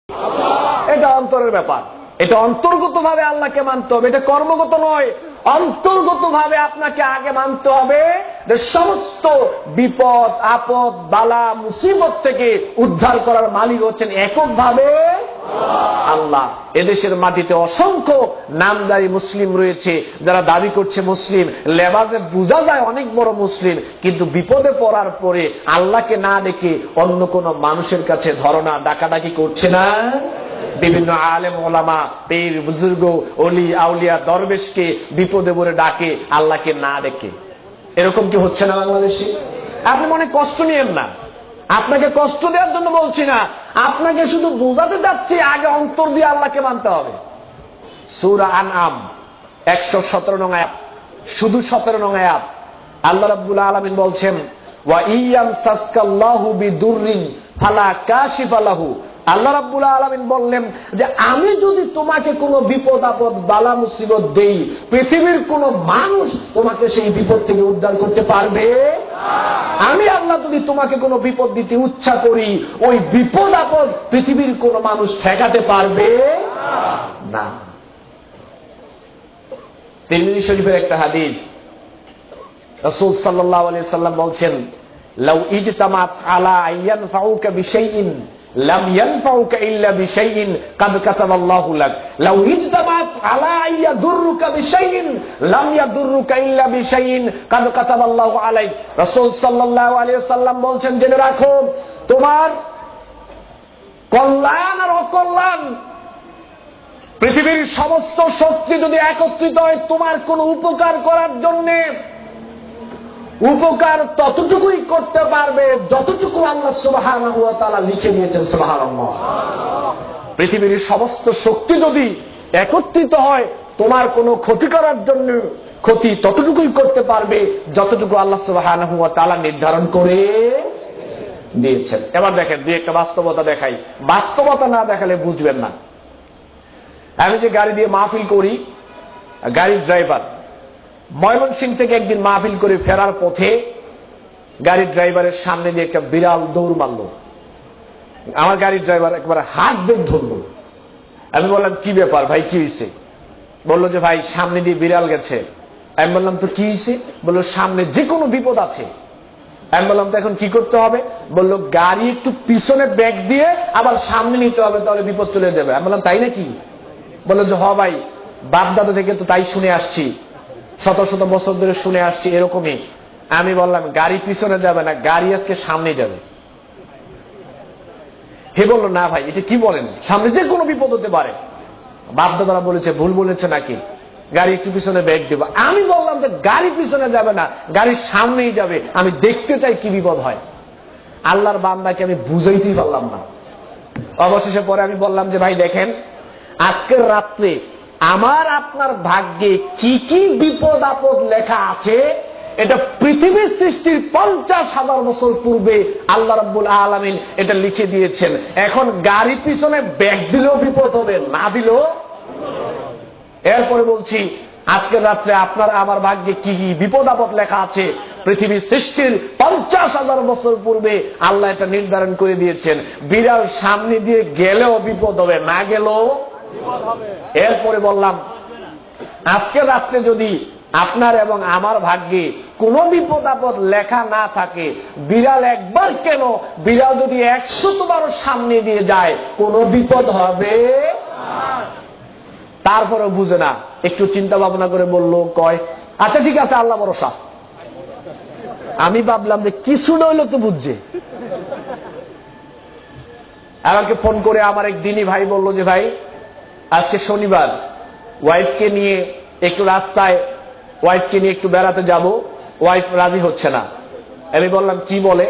এটা অন্তরের ব্যাপার, এটা অন্তর্গত ভাবে আল্লাহকে মানতে হবে, এটা কর্মগত নয়। অন্তর্গত ভাবে আপনাকে আগে মানতে হবে যে সমস্ত বিপদ আপদ বালা মুসিবত থেকে উদ্ধার করার মালিক হচ্ছেন এককভাবে আল্লাহ। এদেশের মাটিতে অসংখ্য নামদারি মুসলিম রয়েছে যারা দাবি করছে মুসলিম, লেবাসে বোঝা যায় অনেক বড় মুসলিম, কিন্তু বিপদে পড়ার পরে আল্লাহকে না ডেকে অন্য কোন মানুষের কাছে ধরনা ডাকাডাকি করছে না। বিভিন্ন আলেম ওলামা পীর বুজুর্গ ওলি আউলিয়া দরবেশকে বিপদে পড়ে ডাকে, আল্লাহকে না ডেকে। এরকম কি হচ্ছে না বাংলাদেশে? আপনি মনে কষ্ট নিয়েন না, আপনাকে কষ্ট দেওয়ার জন্য বলছি না, আপনাকে শুধু বোঝাতে যাচ্ছি আগে অন্তর দিয়ে আল্লাহকে মানতে হবে। সূরা আনআম 117 নং আয়াত, শুধু 17 নং আয়াত, আল্লাহ রাব্বুল আলামিন বলছেন ওয়া ইয়ামসাসকাল্লাহু বিদুররিন ফালা কাশিফা লাহু। আল্লাহ রাব্বুল আলামিন বললেন যে আমি যদি তোমাকে কোনো বিপদ আপদ বালা মুসিবত দেই, পৃথিবীর কোন মানুষ তোমাকে সেই বিপদ থেকে উদ্ধার করতে পারবে না। আমি আল্লাহ যদি তোমাকে কোনো বিপদ দিতে ইচ্ছা করি, ওই বিপদ আপদ পৃথিবীর কোন মানুষ ঠেকাতে পারবে না। তিরমিজি শরীফের একটা হাদিস, রাসূল সাল্লাল্লাহু আলাইহি সাল্লাম বলছেন লাউ ইজতামাত আলা আইয়ানফাউকা বিশাইইন লাম ইয়ানফাউকা ইল্লা বিশাইইন কাদ কাতাবাল্লাহু লাক লাউ ইজতামাত আলা আইয়াদুররুকা বিশাইইন লাম ইয়াদুররুকা ইল্লা বিশাইইন কাদ কাতাবাল্লাহু আলাইক। রাসূল সাল্লাল্লাহু আলাইহি সাল্লাম বলছেন জেনে রাখো, তোমার কল্যাণ আর অকল্যাণ, পৃথিবীর সমস্ত শক্তি যদি একত্রিত হয় তোমার কোন উপকার করার জন্য, উপকার ততটুকুই করতে পারবে যতটুকু আল্লাহ সুবহানাহু ওয়া তাআলা লিখে দিয়েছেন। সুবহানাল্লাহ। পৃথিবীর সমস্ত শক্তি যদি একত্রিত হয় তোমার কোনো ক্ষতি করার জন্য, ক্ষতি ততটুকুই করতে পারবে যতটুকু আল্লাহ সুবহানাহু ওয়া তাআলা নির্ধারণ করে দিয়েছেন। এবার দেখেন দুই একটা বাস্তবতা দেখাই, বাস্তবতা না দেখালে বুঝবেন না। আমি যে গাড়ি দিয়ে মাহফিল করি, গাড়ির ড্রাইভার ময়মনসিংহ থেকে একদিন মাহফিল করে ফেরার পথে গাড়ির ড্রাইভারের সামনে দিয়ে একটা বিড়াল দৌড় মারলো। আমার গাড়ির ড্রাইভার একবার হাত বের ধরলো। আমি বললাম কি ব্যাপার ভাই, কি হয়েছে? বললো যে ভাই সামনে দিয়ে বিড়াল গেছে। আমি বললাম তো কি হয়েছে? বললো সামনে যে কোনো বিপদ আছে। আমি বললাম তো এখন কি করতে হবে? বললো গাড়ি একটু পিছনে ব্যাক দিয়ে আবার সামনে নিতে হবে, তাহলে বিপদ চলে যাবে। আমি বললাম তাই নাকি? বললো যে হ ভাই, বাপ দাদা থেকে তো তাই শুনে আসছি, শত শত বছর ধরে শুনে আসছি এরকমই। আমি বললাম গাড়ি পিছনে যাবে না, গাড়ি আজকে সামনে যাবে। হে বললো না ভাই এটা কি বলেন, সামনে যে কোনো বিপদ হতে পারে। বাপ দাদারা বলেছে ভুল বলেছে নাকি, গাড়ি একটু পিছনে ব্যাক দেবো। আমি বললাম যে গাড়ি পিছনে যাবে না, গাড়ি সামনেই যাবে, আমি দেখতে চাই কি বিপদ হয়। আল্লাহর বান্দাকে আমি বুঝাইতেই পারলাম না। অবশেষে পরে আমি বললাম যে ভাই দেখেন, আজকের রাত্রে আমার আপনার ভাগ্যে কি কি বিপদ আপদ লেখা আছে এটা পৃথিবীর সৃষ্টির 50,000 বছর পূর্বে আল্লাহ রাব্বুল আলামিন এটা লিখে দিয়েছেন। এখন গাড়ি পিছনে ব্যাগ দিলেও বিপদ হবে, না দিলেও। এরপরে বলছি আজকের রাত্রে আপনার আমার ভাগ্যে কি কি বিপদ আপদ লেখা আছে পৃথিবীর সৃষ্টির 50,000 বছর পূর্বে আল্লাহ এটা নির্ধারণ করে দিয়েছেন। বিড়াল সামনে দিয়ে গেলেও বিপদ হবে, না গেলেও। এরপরে বললাম আজকে রাত্রে যদি আপনার এবং আমার ভাগ্যে কোনো বিপদ আপদ লেখা না থাকে, বিড়াল একবার কেন, বিড়াল যদি 100 বার সামনে দিয়ে যায় কোনো বিপদ হবে। তারপরে বুঝে না, একটু চিন্তা ভাবনা করে বললো কয় আচ্ছা ঠিক আছে আল্লাহ ভরসা। আমি ভাবলাম যে কিছু নইলো তো বুঝছে। আমাকে ফোন করে আমার এক দিনী ভাই বললো যে ভাই আজকে শনিবার, ওয়াইফকে নিয়ে একটু রাস্তায়, ওয়াইফকে নিয়ে একটু বেড়াতে যাব, ওয়াইফ রাজি হচ্ছে না। আমি বললাম কি বলে?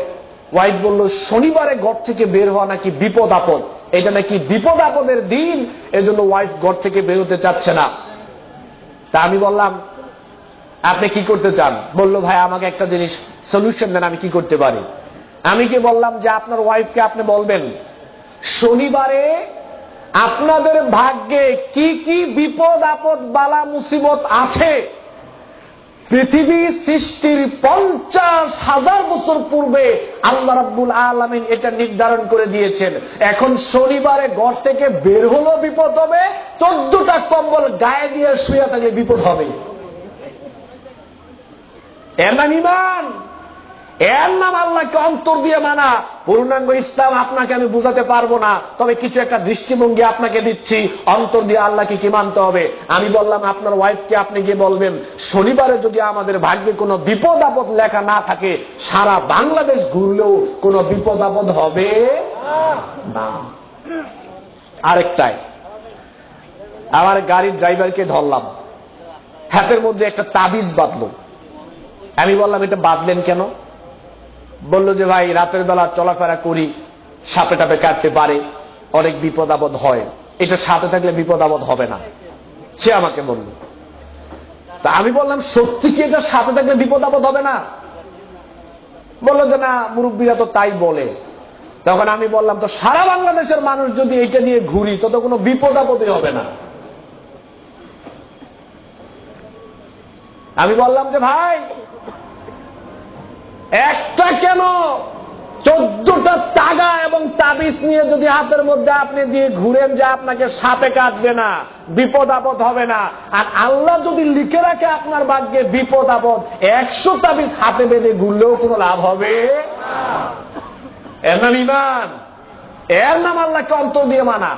ওয়াইফ বলল শনিবারে ঘর থেকে বের হওয়া নাকি বিপদ আপদ, এটা নাকি বিপদ আপদের দিন, এজন্য ওয়াইফ ঘর থেকে বেরোতে চাচ্ছে না। তা আমি বললাম আপনি কি করতে চান? বললো ভাই আমাকে একটা জিনিস সলিউশন দেন, আমি কি করতে পারি? আমি কি বললাম যে আপনার ওয়াইফকে আপনি বলবেন শনিবারে আপনাদের ভাগ্যে কি কি বিপদ আপদ বালা মুসিবত আছে পৃথিবী সৃষ্টির 50,000 বছর পূর্বে আল্লাহ রাব্বুল আলামিন এটা নির্ধারণ করে দিয়েছেন। এখন শনিবারে ঘর থেকে বের হলো বিপদ হবে, 14টা কম্বল গায়ে দিয়ে শুয়ে থাকলে বিপদ হবে। এর নাম ঈমান, এর নাম আল্লাহকে অন্তর দিয়ে মানা। পূর্ণাঙ্গ ইসলাম আপনাকে আমি বুঝাতে পারবো না, তবে কিছু একটা দৃষ্টিভঙ্গি আপনাকে দিচ্ছি। অন্তর দিয়ে আল্লাহকে কি মানতে হবে। আমি বললাম আপনার ওয়াইফকে আপনি গিয়ে বলবেন, শনিবারে যদি আমাদের ভাগ্যে কোনো বিপদ আপদ লেখা না থাকে, সারা বাংলাদেশ ঘুরলেও কোনো বিপদ আপদ হবে না। আরেকটাই, আমার গাড়ির ড্রাইভারকে ধরলাম, হাতের মধ্যে একটা তাবিজ বাঁধলো। আমি বললাম, এটা বাঁধলেন কেন? বললো যে ভাই, রাতের বেলা চলাফেরা করি, সাপে টাপে কাটতে পারে, অনেক বিপদ আপদ হয়, এটা সাথে থাকলে বিপদ আপদ হবে না। সে আমাকে বলল। তা আমি বললাম, সত্যি কি এটা সাথে থাকলে বিপদ আপদ হবে না? বললো যে না, মুরব্বীরা তো তাই বলে। তখন আমি বললাম, তো সারা বাংলাদেশের মানুষ যদি এটা দিয়ে ঘুরি, তো কোনো বিপদ আপদই হবে না। আমি বললাম যে ভাই, একটা কেন, 14টা তাগা এবং তাবিজ নিয়ে যদি হাতের মধ্যে আপনি দিয়ে ঘুরেন যে আপনাকে সাপে কাটবে না, বিপদ আপদ হবে না, আর আল্লাহ যদি লিখে রাখে আপনার ভাগ্যে বিপদ আপদ, 100 তাবিজ হাতে বেঁধে ঘুরলেও কোনো লাভ হবে না। এর নাম ঈমান, এর নাম আল্লাহকে অন্তর দিয়ে মানা।